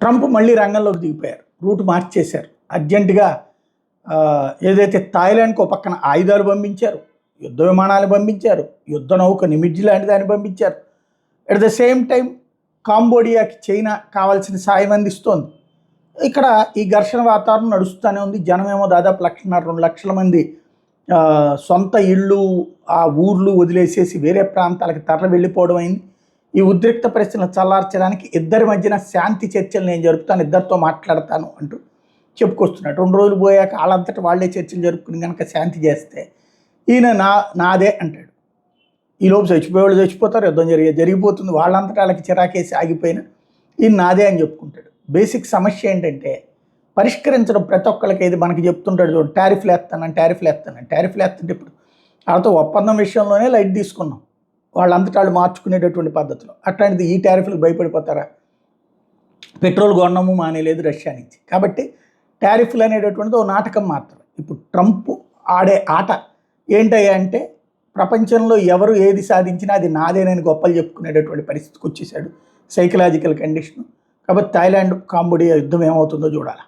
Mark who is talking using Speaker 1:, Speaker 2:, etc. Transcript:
Speaker 1: Trump మళ్ళీ రంగంలోకి దిగిపోయారు, route మార్చేశారు అర్జెంటుగా. ఏదైతే థాయిలాండ్కి ఒక పక్కన ఆయుధాలు పంపించారు, యుద్ధ విమానాలు పంపించారు, యుద్ధ నౌక నిమిజ్జి లాంటి దాన్ని పంపించారు. అట్ ద సేమ్ టైం కాంబోడియాకి చైనా కావాల్సిన సాయం అందిస్తోంది. ఇక్కడ ఈ ఘర్షణ వాతావరణం నడుస్తూనే ఉంది. జనమేమో దాదాపు 1.5-2 లక్షల మంది సొంత ఇళ్ళు ఆ ఊర్లు వదిలేసేసి వేరే ప్రాంతాలకు తరలి వెళ్ళిపోవడం అయింది. ఈ ఉద్రిక్త పరిస్థితులను చల్లార్చడానికి ఇద్దరి మధ్యన శాంతి చర్చలు నేను జరుపుతాను, ఇద్దరితో మాట్లాడతాను అంటూ చెప్పుకొస్తున్నాడు. 2 రోజులు పోయాక వాళ్ళంతటా వాళ్ళే చర్చలు జరుపుకుని కనుక శాంతి చేస్తే ఈయన నాదే అంటాడు. ఈలోపు చచ్చిపోయేవాళ్ళు చచ్చిపోతారు, యుద్ధం జరిగిపోతుంది, వాళ్ళంతటా వాళ్ళకి చిరాకేసి ఆగిపోయినా ఈయన నాదే అని చెప్పుకుంటాడు. బేసిక్ సమస్య ఏంటంటే పరిష్కరించడం ప్రతి ఒక్కరికి. ఇది మనకి చెప్తుంటాడు చూడండి, టారిఫ్లు వేస్తుంటే ఇప్పుడు వాళ్ళతో ఒప్పందం విషయంలోనే లైట్ తీసుకున్నాం, వాళ్ళంతటా వాళ్ళు మార్చుకునేటటువంటి పద్ధతులు. అట్లాంటిది ఈ టారిఫ్లకు భయపడిపోతారా? పెట్రోల్ కొనడము మానేలేదు రష్యా నుంచి. కాబట్టి టారిఫ్లు అనేటటువంటిది ఓ నాటకం మాత్రం. ఇప్పుడు ట్రంప్ ఆడే ఆట ఏంటయ్యా అంటే ప్రపంచంలో ఎవరు ఏది సాధించినా అది నాదేనని గొప్పలు చెప్పుకునేటటువంటి పరిస్థితికి వచ్చేసాడు. Psychological condition. కాబట్టి థాయిలాండ్ కాంబోడియా యుద్ధం ఏమవుతుందో చూడాలి.